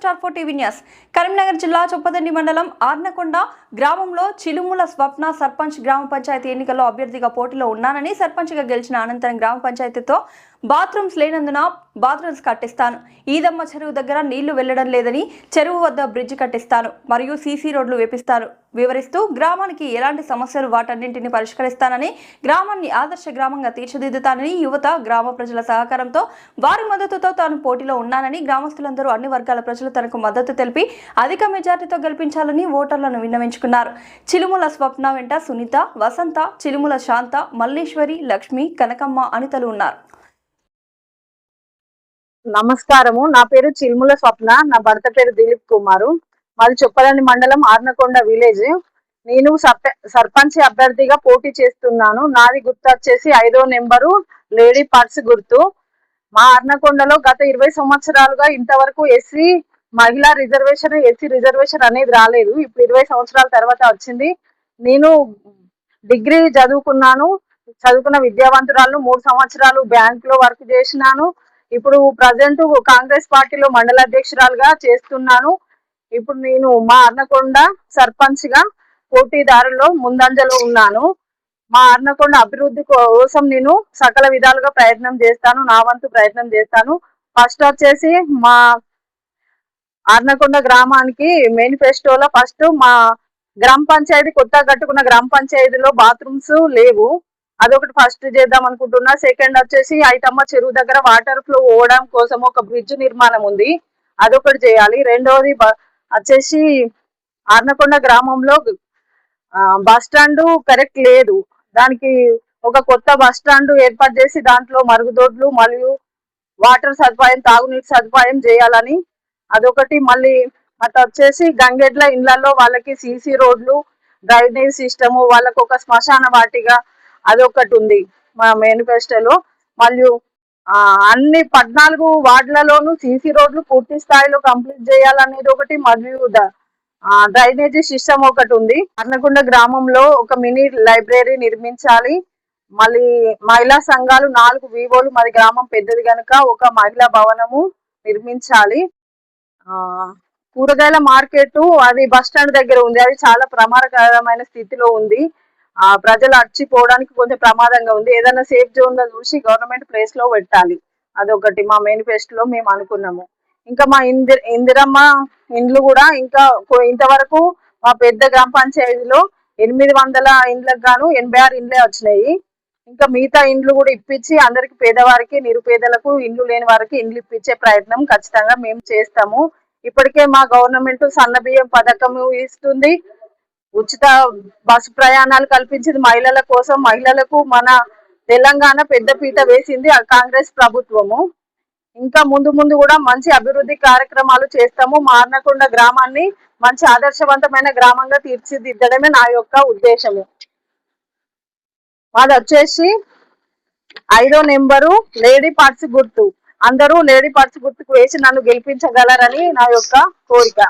Star4 TV news Karimnagar జిల్లా చొప్పదండి మండలం ఆర్నకొండ గ్రామంలో చిలుముల స్వప్న సర్పంచ్ గ్రామ పంచాయతీ ఎన్నికల్లో అభ్యర్థిగా పోటీలో ఉన్నానని సర్పంచ్గా గెలిచిన అనంతరం గ్రామ పంచాయతీతో బాత్రూమ్స్ లేనందున బాత్రూమ్స్ కట్టిస్తాను, ఈదమ్మ చెరువు దగ్గర నీళ్లు వెళ్లడం లేదని చెరువు వద్ద బ్రిడ్జ్ కట్టిస్తాను మరియు సీసీ రోడ్లు వేపిస్తాను వివరిస్తూ గ్రామానికి ఎలాంటి సమస్యలు వాటన్నింటిని పరిష్కరిస్తానని గ్రామాన్ని ఆదర్శ గ్రామంగా తీర్చిదిద్దుతానని యువత గ్రామ ప్రజల సహకారంతో వారి మద్దతుతో తాను పోటీలో ఉన్నానని గ్రామస్తులందరూ అన్ని వర్గాల ప్రజలు తనకు మద్దతు తెలిపి అధిక మెజార్టీతో గెలిపించాలని ఓటర్లను విన్నవించుకున్నారు. చిలుముల స్వప్న వెంట సునీత, వసంత, చిలుముల శాంత, మల్లేశ్వరి, లక్ష్మి, కనకమ్మ అనితలు ఉన్నారు. నమస్కారము. నా పేరు చిల్ముల స్వప్న. నా భర్త పేరు దిలీప్ కుమారు. మాది చొప్పదండి మండలం ఆర్నకొండ విలేజ్. నేను సర్పంచ్ అభ్యర్థిగా పోటీ చేస్తున్నాను. నాది గుర్తు వచ్చేసి 5వ నెంబరు లేడీ పర్స్ గుర్తు. మా ఆర్నకొండలో గత 20 సంవత్సరాలుగా ఇంతవరకు మహిళా రిజర్వేషన్, ఎస్సీ రిజర్వేషన్ అనేది రాలేదు. ఇప్పుడు 20 సంవత్సరాల తర్వాత వచ్చింది. నేను డిగ్రీ చదువుకున్న విద్యావంతురాలను. 3 సంవత్సరాలు బ్యాంక్ లో వర్క్ చేసినాను. ఇప్పుడు ప్రజెంట్ కాంగ్రెస్ పార్టీలో మండల అధ్యక్షురాలుగా చేస్తున్నాను. ఇప్పుడు నేను మా ఆర్నకొండ సర్పంచ్ గా పోటీదారుల్లో ముందంజలో ఉన్నాను. మా ఆర్నకొండ అభివృద్ధి కోసం నేను సకల విధాలుగా ప్రయత్నం చేస్తాను, నా వంతు ప్రయత్నం చేస్తాను. ఫస్ట్ వచ్చేసి మా ఆర్నకొండ గ్రామానికి మేనిఫెస్టోలో ఫస్ట్ మా గ్రామ పంచాయతీ కొత్తగా కట్టుకున్న గ్రామ పంచాయతీలో బాత్రూమ్స్ లేవు, అదొకటి ఫస్ట్ చేద్దాం అనుకుంటున్నా. సెకండ్ వచ్చేసి ఐతమ్మ చెరువు దగ్గర వాటర్ ఫ్లో పోవడం కోసం ఒక బ్రిడ్జ్ నిర్మాణం ఉంది, అదొకటి చేయాలి. రెండవది వచ్చేసి ఆర్నకొండ గ్రామంలో బస్ స్టాండ్ కరెక్ట్ లేదు, దానికి ఒక కొత్త బస్ స్టాండ్ ఏర్పాటు చేసి దాంట్లో మరుగుదొడ్లు మరియు వాటర్ సదుపాయం, తాగునీటి సదుపాయం చేయాలని అదొకటి. మళ్ళీ అట్లా వచ్చేసి గంగెడ్ల ఇళ్లలో వాళ్ళకి సీసీ రోడ్లు, డ్రైనేజ్ సిస్టము, వాళ్ళకు ఒక శ్మశాన వాటిగా అదొకటి ఉంది మా మేనిఫెస్టోలో. మరియు అన్ని 14 వార్డులలోనూ సీసీ రోడ్లు పూర్తి స్థాయిలో కంప్లీట్ చేయాలనేది ఒకటి. మరియు డ్రైనేజీ సిస్టమ్ ఒకటి ఉంది. అర్నకొండ గ్రామంలో ఒక మినీ లైబ్రరీ నిర్మించాలి. మళ్ళీ మహిళా సంఘాలు 4 వివోలు, మరి గ్రామం పెద్దది కనుక ఒక మహిళా భవనము నిర్మించాలి. కూరగాయల మార్కెట్ అది బస్ స్టాండ్ దగ్గర ఉంది, అది చాలా ప్రమాదకరమైన స్థితిలో ఉంది. ప్రజలు అచ్చిపోవడానికి కొంచెం ప్రమాదంగా ఉంది. ఏదైనా సేఫ్ జోన్ లో చూసి గవర్నమెంట్ ప్లేస్ లో పెట్టాలి, అదొకటి మా మేనిఫెస్టోలో మేము అనుకున్నాము. ఇంకా మా ఇందిరమ్మ ఇండ్లు కూడా ఇంకా ఇంతవరకు మా పెద్ద గ్రామ పంచాయతీలో 800 ఇండ్లకు గాను 86 ఇండ్లే వచ్చినాయి. ఇంకా మిగతా ఇండ్లు కూడా ఇప్పించి అందరికి, పేదవారికి, నిరుపేదలకు, ఇండ్లు లేని వారికి ఇండ్లు ఇప్పించే ప్రయత్నం ఖచ్చితంగా మేము చేస్తాము. ఇప్పటికే మా గవర్నమెంట్ సన్న బియ్యం పథకం ఇస్తుంది, ఉచిత బస్సు ప్రయాణాలు కల్పించింది మహిళల కోసం. మహిళలకు మన తెలంగాణ పెద్దపీట వేసింది కాంగ్రెస్ ప్రభుత్వము. ఇంకా ముందు కూడా మంచి అభివృద్ధి కార్యక్రమాలు చేస్తాము. మా ఆర్నకొండ గ్రామాన్ని మంచి ఆదర్శవంతమైన గ్రామంగా తీర్చిదిద్దడమే నా యొక్క ఉద్దేశము. మాది వచ్చేసి 5వ నెంబరు లేడీ పర్స్ గుర్తు. అందరూ లేడీ పర్స్ గుర్తుకు వేసి నన్ను గెలిపించగలరని నా యొక్క కోరిక.